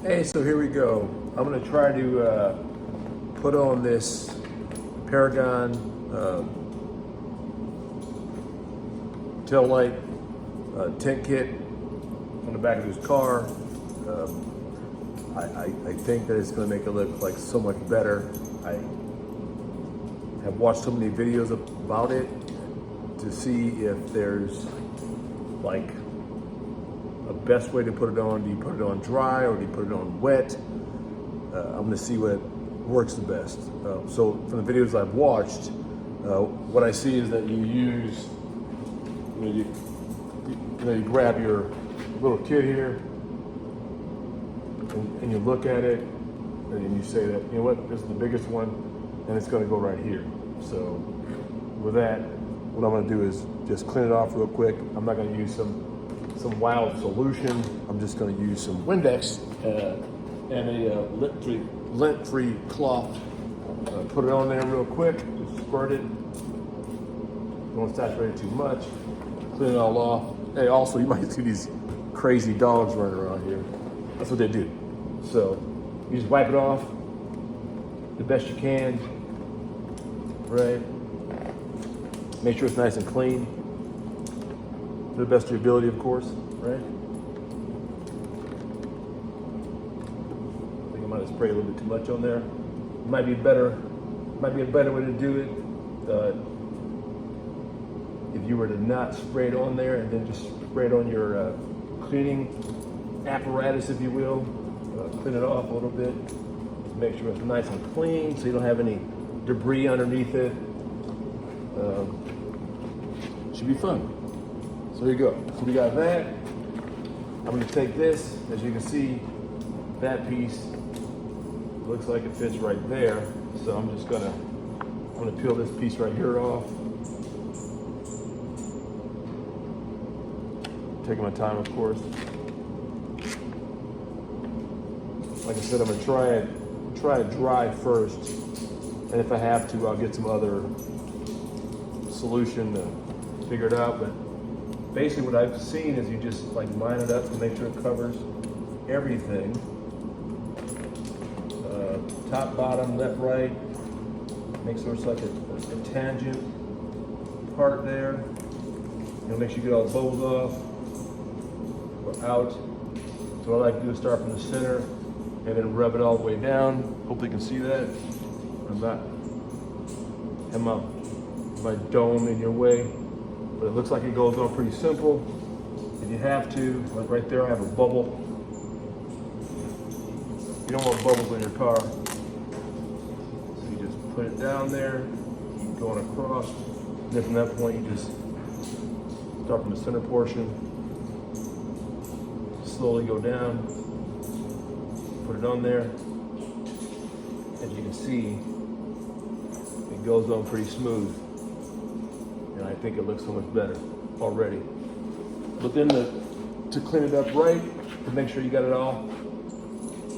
Hey, so here we go. I'm gonna try to put on this Paragon tail light tint kit on the back of this car. I think that it's gonna make it look like so much better. I have watched so many videos about it to see if there's like a best way to put it on. Do you put it on dry or do you put it on wet? I'm gonna see what works the best. So from the videos I've watched, what I see is that you use, you grab your little kit here and you look at it and you say that, you know what, this is the biggest one and it's gonna go right here. So with that, what I'm gonna do is just clean it off real quick. I'm not gonna use some wild solution. I'm just gonna use some Windex and a lint-free cloth. Put it on there real quick, just squirt it. Don't saturate it too much. Clean it all off. Hey, also you might see these crazy dogs running around here. That's what they do. So you just wipe it off the best you can, right? Make sure it's nice and clean. To the best of your ability, of course, right? I think I might have sprayed a little bit too much on there. Might be a better way to do it. If you were to not spray it on there and then just spray it on your cleaning apparatus, if you will, clean it off a little bit. Make sure it's nice and clean so you don't have any debris underneath it. Should be fun. So here you go. So we got that. I'm gonna take this, as you can see, that piece looks like it fits right there. So I'm gonna peel this piece right here off. Taking my time, of course. Like I said, I'm gonna try it dry first. And if I have to, I'll get some other solution to figure it out. But basically what I've seen is you just like line it up to make sure it covers everything. Top, bottom, left, right. Make sure it's like a tangent part there. Make sure you get all the bows off or out. So what I like to do is start from the center and then rub it all the way down. Hopefully you can see that. I'm not have my dome in your way. But it looks like it goes on pretty simple. If you have to, like right there, I have a bubble. You don't want bubbles in your car. So you just put it down there, keep going across. And then from that point, you just start from the center portion, slowly go down, put it on there. As you can see, it goes on pretty smooth. And I think it looks so much better already. But then to clean it up right, to make sure you got it all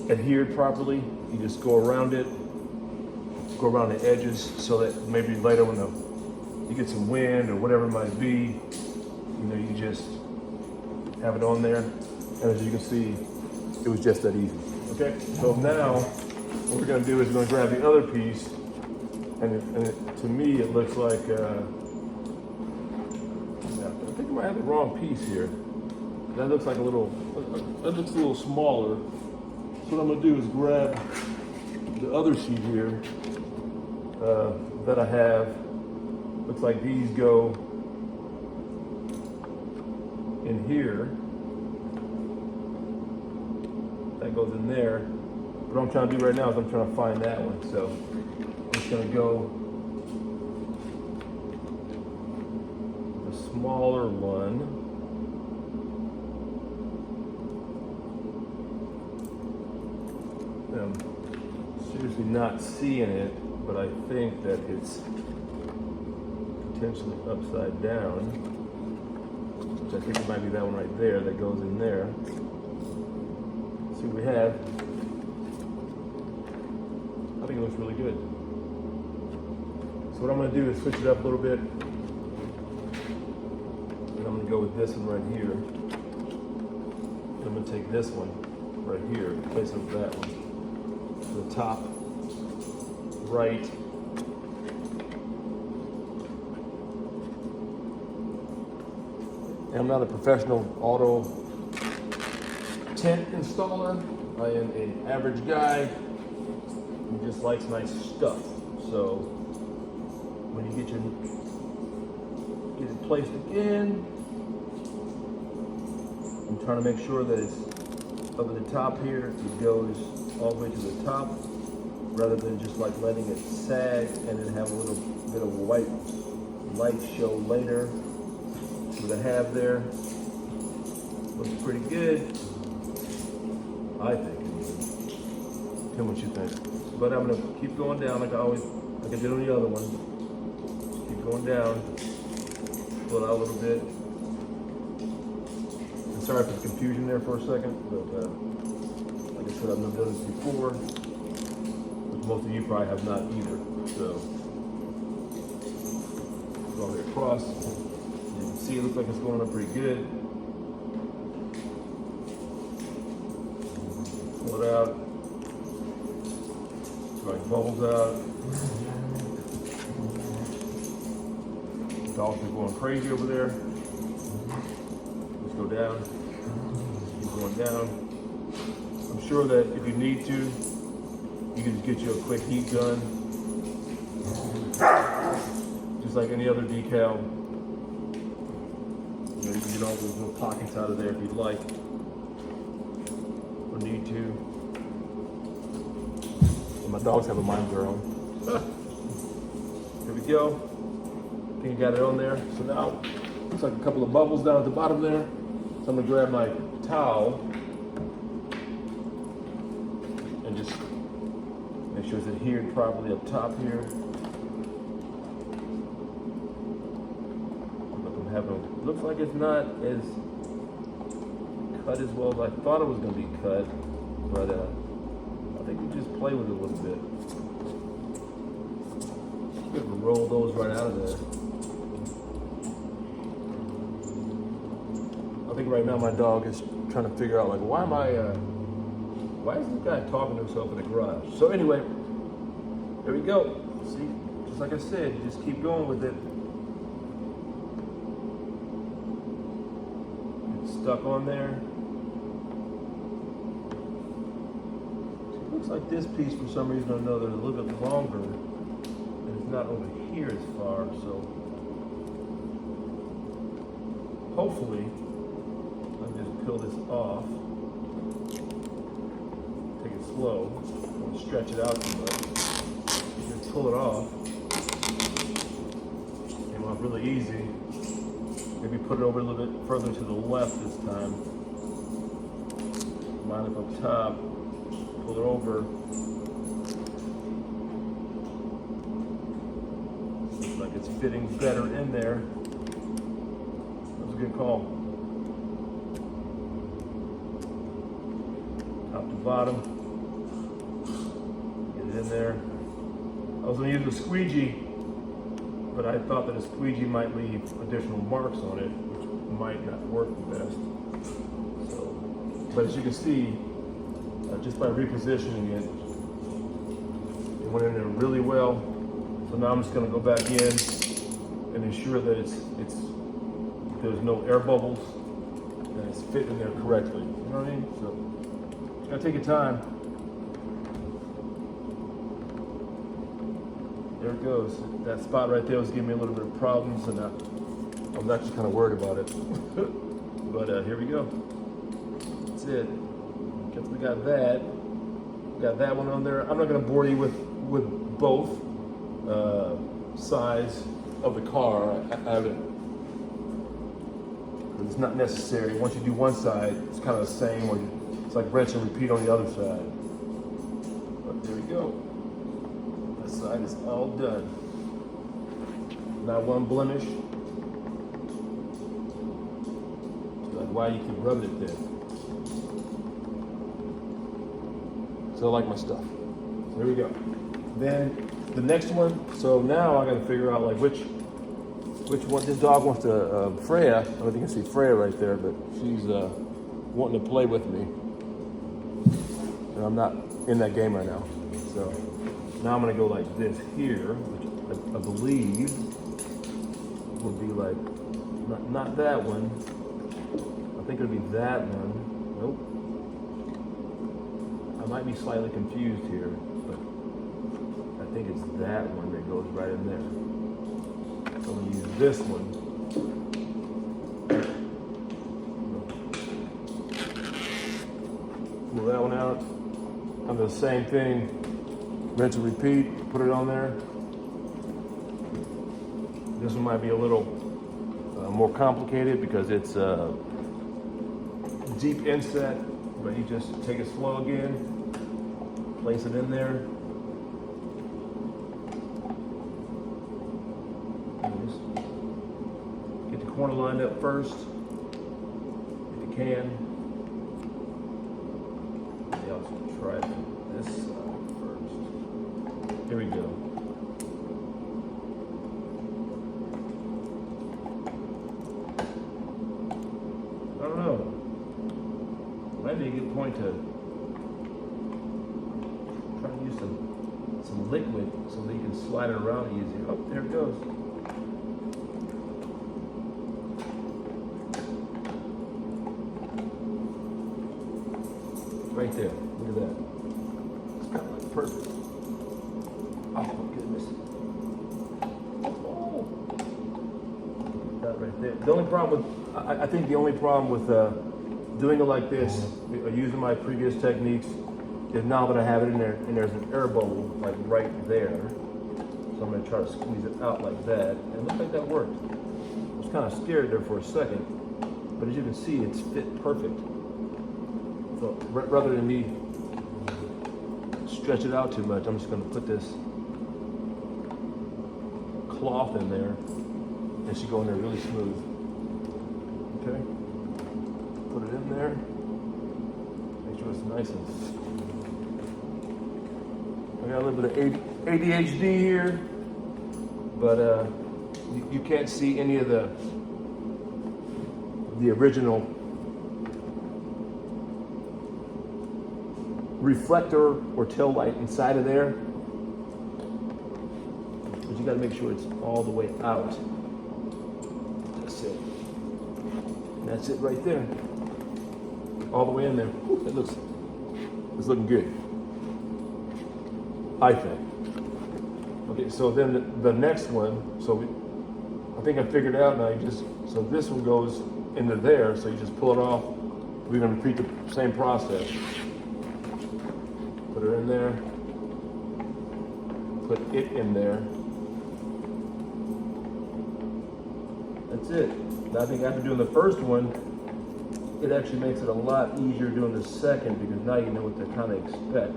adhered properly, you just go around it, go around the edges so that maybe later when you get some wind or whatever it might be, you just have it on there. And as you can see, it was just that easy, okay? So now, what we're gonna do is we're gonna grab the other piece, and to me, it looks like, I think I might have the wrong piece here. That looks like that looks a little smaller. So what I'm gonna do is grab the other sheet here that I have. Looks like these go in here. That goes in there. But what I'm trying to do right now is I'm trying to find that one. So I'm just gonna go smaller one. I'm seriously not seeing it, but I think that it's potentially upside down, which I think it might be that one right there that goes in there. Let's see what we have. I think it looks really good. So what I'm gonna do is switch it up a little bit. And I'm gonna go with this one right here. I'm gonna take this one right here, in place of that one. The top right. I'm not a professional auto tint installer. I am an average guy who just likes nice stuff. So when you get it placed again, I'm trying to make sure that it's over the top here. It goes all the way to the top, rather than just like letting it sag and then have a little bit of white light show later. What I have there looks pretty good, I think. Tell me what you think. But I'm gonna keep going down like I did on the other one. Keep going down, pull it out a little bit. I'm sorry for the confusion there for a second, but like I said, I've never done this before, which most of you probably have not either. So, go all the way across. You can see it looks like it's going up pretty good. Pull it out. Like bubbles out. Dogs are going crazy over there. Let's go down. Keep going down. I'm sure that if you need to, you can just get you a quick heat gun. Just like any other decal. You know, you can get all those little pockets out of there if you'd like. Or need to. My dogs have a mind of their own. Here we go. I think I got it on there. So now, looks like a couple of bubbles down at the bottom there. So I'm gonna grab my towel and just make sure it's adhered properly up top here. Looks like it's not as cut as well as I thought it was gonna be cut, but I think we just play with it a little bit. We can roll those right out of there. I think right now my dog is trying to figure out, like, why is this guy talking to himself in the garage? So anyway, there we go. See, just like I said, you just keep going with it. It's stuck on there. Looks like this piece, for some reason or another, is a little bit longer, and it's not over here as far. So hopefully, I'll just peel this off. Take it slow. Don't stretch it out too much. Just pull it off. Came off really easy. Maybe put it over a little bit further to the left this time. Line it up top. Pull it over. Looks like it's fitting better in there. That was a good call. Top to bottom. Get it in there. I was going to use a squeegee, but I thought that a squeegee might leave additional marks on it, which might not work the best. So, but as you can see, just by repositioning it, it went in there really well. So now I'm just going to go back in and ensure that there's no air bubbles and it's fit in there correctly. You know what I mean? So you gotta take your time. There it goes. That spot right there was giving me a little bit of problems, and I was actually kind of worried about it. But here we go. That's it. We got that. We got that one on there. I'm not going to bore you with both sides of the car. I haven't. It's not necessary. Once you do one side, it's kind of the same. Or it's like rinse and repeat on the other side. But there we go. This side is all done. Not one blemish. So like why you keep rubbing it there. So I like my stuff. So here we go. Then the next one. So now I got to figure out like which one. This dog wants to Freya. I don't know if you can see Freya right there, but she's wanting to play with me. and I'm not in that game right now. So now I'm gonna go like this here, which I believe will be like, not that one. I think it'll be that one. Nope. I might be slightly confused here, but I think it's that one that goes right in there. So I'm gonna use this one. Pull that one out. I'll do the same thing. Rinse and repeat. Put it on there. This one might be a little more complicated because it's deep inset, but you just take it slow again, place it in there. Get the corner lined up first, if you can. Maybe I'll try this side first. Here we go. I don't know. Might be a good point to try to use some liquid so that you can slide it around easier. Oh, there it goes. Right there. Look at that. It's kind of like perfect. Oh my goodness. Oh. That right there. The only problem with, I think the only problem with doing it like this, using my previous techniques, is now that I have it in there, and there's an air bubble like right there. So I'm gonna try to squeeze it out like that, and it looks like that worked. I was kind of scared there for a second, but as you can see, it's fit perfect. So rather than me stretch it out too much, I'm just gonna put this cloth in there, and it should go in there really smooth. Okay, put it in there. Make sure it's nice and. I got a little bit of ADHD here, but you can't see any of the original reflector or tail light inside of there. But you got to make sure it's all the way out. That's it. And that's it right there. All the way in there. Ooh, it's looking good, I think. Okay, so then the next one, I think I figured it out now. So this one goes into there, so you just pull it off. We're gonna repeat the same process. Put it in there, put it in there. That's it. Now I think after doing the first one, it actually makes it a lot easier doing the second because now you know what to kind of expect.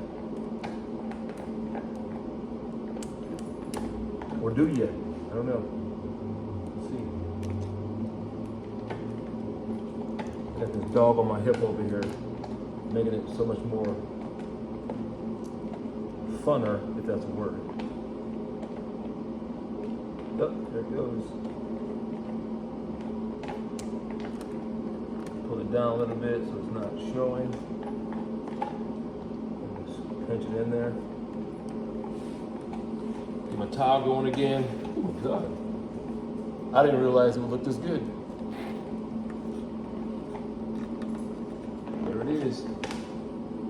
Or do you? I don't know. Let's see. Got this dog on my hip over here, making it so much more funner, if that's a word. Oh, there it goes. Pull it down a little bit so it's not showing. Just pinch it in there. Get my towel going again. Oh God. I didn't realize it would look this good. There it is.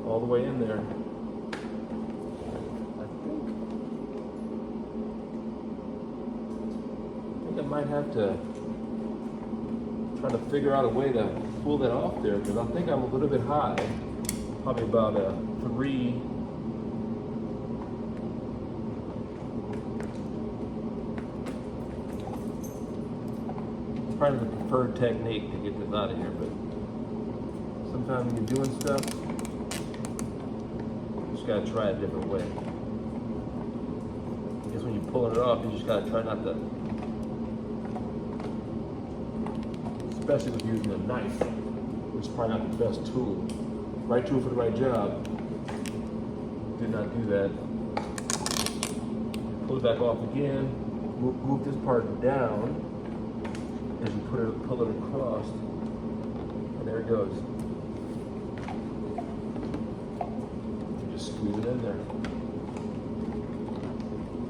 All the way in there. I might have to try to figure out a way to pull that off there because I think I'm a little bit high, probably about a 3. It's probably the preferred technique to get this out of here, but sometimes when you're doing stuff, you just gotta try a different way. I guess when you're pulling it off, you just gotta try not to. Especially with using a knife, which is probably not the best tool. Right tool for the right job. Did not do that. Pull it back off again. Move this part down as you pull it across. And there it goes. in there.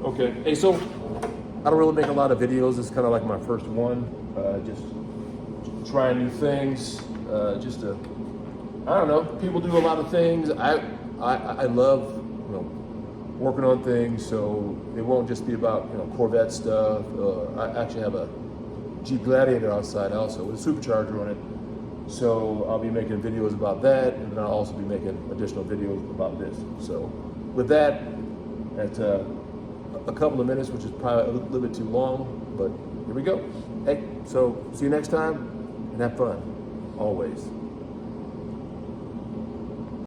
Okay, hey, so I don't really make a lot of videos. It's kind of like my first one. Just trying new things. Just to, I don't know. People do a lot of things. I love, you know, working on things. So it won't just be about, you know, Corvette stuff. I actually have a Jeep Gladiator outside also with a supercharger on it. So I'll be making videos about that, and then I'll also be making additional videos about this. So with that, at a couple of minutes, which is probably a little bit too long, but here we go. Hey, so see you next time, and have fun, always.